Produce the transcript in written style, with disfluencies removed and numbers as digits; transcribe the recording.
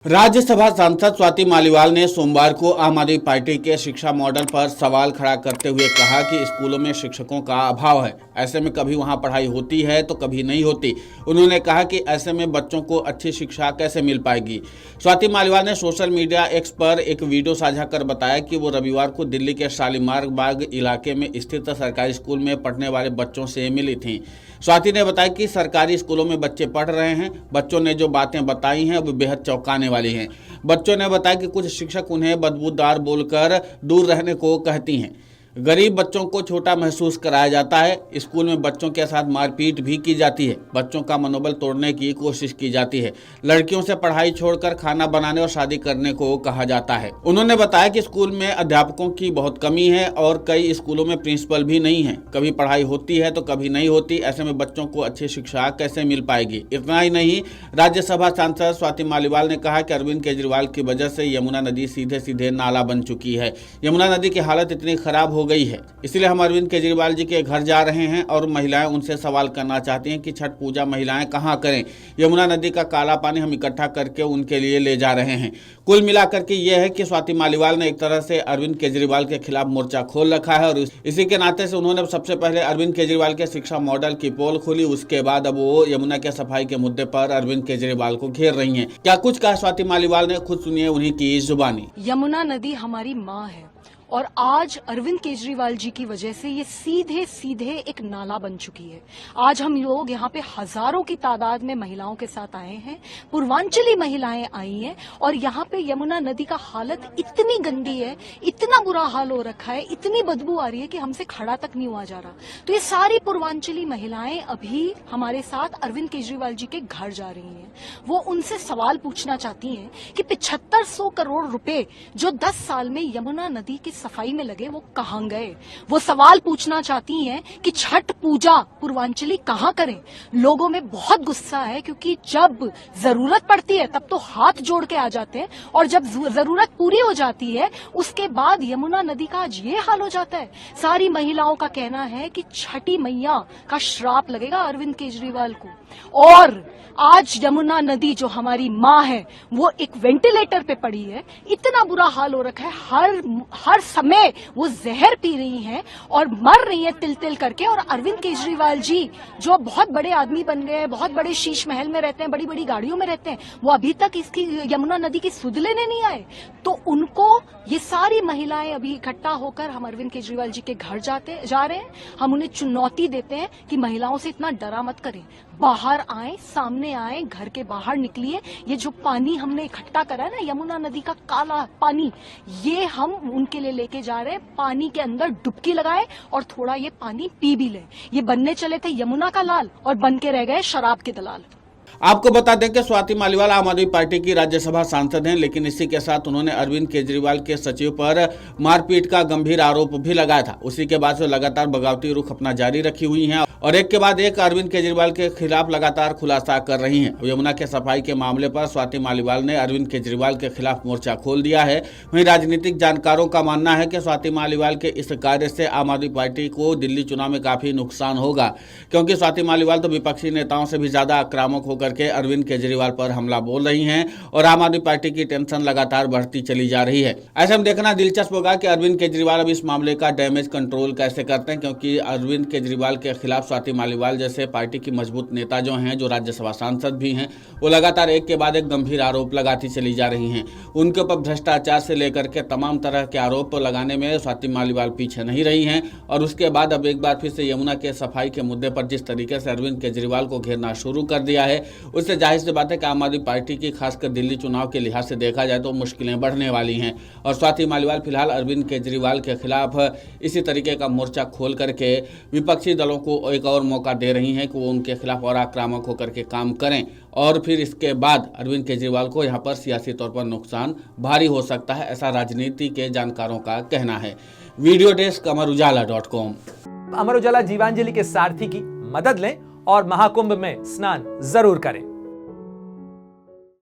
राज्यसभा सांसद स्वाति मालीवाल ने सोमवार को आम आदमी पार्टी के शिक्षा मॉडल पर सवाल खड़ा करते हुए कहा कि स्कूलों में शिक्षकों का अभाव है। ऐसे में कभी वहां पढ़ाई होती है तो कभी नहीं होती। उन्होंने कहा कि ऐसे में बच्चों को अच्छी शिक्षा कैसे मिल पाएगी। स्वाति मालीवाल ने सोशल मीडिया एक्स पर एक वीडियो साझा कर बताया कि वो रविवार को दिल्ली के शालीमार बाग इलाके में स्थित सरकारी स्कूल में पढ़ने वाले बच्चों से मिली थी। स्वाति ने बताया कि सरकारी स्कूलों में बच्चे पढ़ रहे हैं। बच्चों ने जो बातें बताई हैं वो बेहद चौंकाने वाली हैं। बच्चों ने बताया कि कुछ शिक्षक उन्हें बदबूदार बोलकर दूर रहने को कहती हैं। गरीब बच्चों को छोटा महसूस कराया जाता है। स्कूल में बच्चों के साथ मारपीट भी की जाती है। बच्चों का मनोबल तोड़ने की कोशिश की जाती है। लड़कियों से पढ़ाई छोड़कर खाना बनाने और शादी करने को कहा जाता है। उन्होंने बताया कि स्कूल में अध्यापकों की बहुत कमी है और कई स्कूलों में प्रिंसिपल भी नहीं है। कभी पढ़ाई होती है तो कभी नहीं होती। ऐसे में बच्चों को अच्छी शिक्षा कैसे मिल पाएगी। इतना ही नहीं, राज्यसभा सांसद स्वाति मालीवाल ने कहा कि अरविंद केजरीवाल की वजह से यमुना नदी सीधे सीधे नाला बन चुकी है। यमुना नदी की हालत इतनी खराब हो गई है, इसलिए हम अरविंद केजरीवाल जी के घर जा रहे हैं और महिलाएं उनसे सवाल करना चाहती हैं कि छठ पूजा महिलाएं कहां करें। यमुना नदी का काला पानी हम इकट्ठा करके उनके लिए ले जा रहे हैं। कुल मिलाकर के यह है कि स्वाति मालीवाल ने एक तरह से अरविंद केजरीवाल के खिलाफ मोर्चा खोल रखा है और इसी के नाते से उन्होंने सबसे पहले अरविंद केजरीवाल के शिक्षा मॉडल की पोल खोली। उसके बाद अब वो यमुना के सफाई के मुद्दे पर अरविंद केजरीवाल को घेर रही हैं। क्या कुछ कहा स्वाति मालीवाल ने, खुद सुनिए उन्हीं की जुबानी। यमुना नदी हमारी माँ है और आज अरविंद केजरीवाल जी की वजह से ये सीधे सीधे एक नाला बन चुकी है। आज हम लोग यहाँ पे हजारों की तादाद में महिलाओं के साथ आए हैं। पूर्वांचली महिलाएं आई हैं और यहाँ पे यमुना नदी का हालत इतनी गंदी है, इतना बुरा हाल हो रखा है, इतनी बदबू आ रही है कि हमसे खड़ा तक नहीं हुआ जा रहा। तो ये सारी पूर्वांचली महिलाएं अभी हमारे साथ अरविंद केजरीवाल जी के घर जा रही हैं। वो उनसे सवाल पूछना चाहती हैं कि 7500 करोड़ रुपए जो 10 साल में यमुना नदी की सफाई में लगे वो कहां गए। वो सवाल पूछना चाहती हैं कि छठ पूजा पूर्वांचली कहां करें। लोगों में बहुत गुस्सा है क्योंकि जब जरूरत पड़ती है तब तो हाथ जोड़ के आ जाते हैं और जब जरूरत पूरी हो जाती है उसके बाद यमुना नदी का आज ये हाल हो जाता है। सारी महिलाओं का कहना है कि छठी मैया का श्राप लगेगा अरविंद केजरीवाल को। और आज यमुना नदी जो हमारी माँ है वो एक वेंटिलेटर पे पड़ी है। इतना बुरा हाल हो रखा है, हर समय वो जहर पी रही हैं और मर रही हैं तिल तिल करके। और अरविंद केजरीवाल जी जो बहुत बड़े आदमी बन गए हैं, बहुत बड़े शीश महल में रहते हैं, बड़ी बड़ी गाड़ियों में रहते हैं, वो अभी तक इसकी यमुना नदी की सुध लेने नहीं आए। तो उनको ये सारी महिलाएं अभी इकट्ठा होकर हम अरविंद केजरीवाल जी के घर जा रहे हैं। हम उन्हें चुनौती देते हैं कि महिलाओं से इतना डरा मत करें, बाहर आए, सामने आए, घर के बाहर निकलिए। ये जो पानी हमने इकट्ठा करा है ना, यमुना नदी का काला पानी, ये हम उनके लिए लेके जा रहे हैं। पानी के अंदर डुबकी लगाए और थोड़ा ये पानी पी भी ले। ये बनने चले थे यमुना का लाल और बन के रह गए शराब के दलाल। आपको बता दें कि स्वाति मालीवाल आम आदमी पार्टी की राज्यसभा सांसद हैं, लेकिन इसी के साथ उन्होंने अरविंद केजरीवाल के सचिव पर मारपीट का गंभीर आरोप भी लगाया था। उसी के बाद से लगातार बगावती रुख अपना जारी रखी हुई हैं और एक के बाद एक अरविंद केजरीवाल के खिलाफ लगातार खुलासा कर रही हैं। यमुना के सफाई के मामले पर स्वाति मालीवाल ने अरविंद केजरीवाल के खिलाफ मोर्चा खोल दिया है। वहीं राजनीतिक जानकारों का मानना है कि स्वाति मालीवाल के इस कार्य से आम आदमी पार्टी को दिल्ली चुनाव में काफी नुकसान होगा, क्योंकि स्वाति मालीवाल तो विपक्षी नेताओं से भी ज्यादा आक्रामक होकर के अरविंद केजरीवाल पर हमला बोल रही हैं और आम आदमी पार्टी की टेंशन लगातार बढ़ती चली जा रही है। ऐसे में देखना दिलचस्प होगा कि अरविंद केजरीवाल अब इस मामले का डैमेज कंट्रोल कैसे करते हैं, क्योंकि अरविंद केजरीवाल के खिलाफ स्वाति मालीवाल जैसे पार्टी की मजबूत नेता जो हैं, जो राज्यसभा सांसद भी हैं, वो लगातार एक के बाद एक गंभीर आरोप लगाती चली जा रही हैं। उनके ऊपर भ्रष्टाचार से लेकर के तमाम तरह के आरोप लगाने में स्वाति मालीवाल पीछे नहीं रही हैं। और उसके बाद अब एक बार फिर से यमुना के सफाई के मुद्दे पर जिस तरीके से अरविंद केजरीवाल को घेरना शुरू कर दिया है, उससे जाहिर सी बात है कि आम आदमी पार्टी की खासकर दिल्ली चुनाव के लिहाज से देखा जाए तो मुश्किलें बढ़ने वाली हैं। और स्वाति मालीवाल फिलहाल अरविंद केजरीवाल के खिलाफ इसी तरीके का मोर्चा खोल करके विपक्षी दलों को एक और मौका दे रही हैं कि वो उनके खिलाफ और आक्रामक होकर के काम करें और फिर इसके बाद अरविंद केजरीवाल को यहाँ पर सियासी तौर पर नुकसान भारी हो सकता है, ऐसा राजनीति के जानकारों का कहना है। Video desk अमरउजाला.com। अमर उजाला जीवांजलि के सारथी की मदद लें और महाकुंभ में स्नान जरूर करें।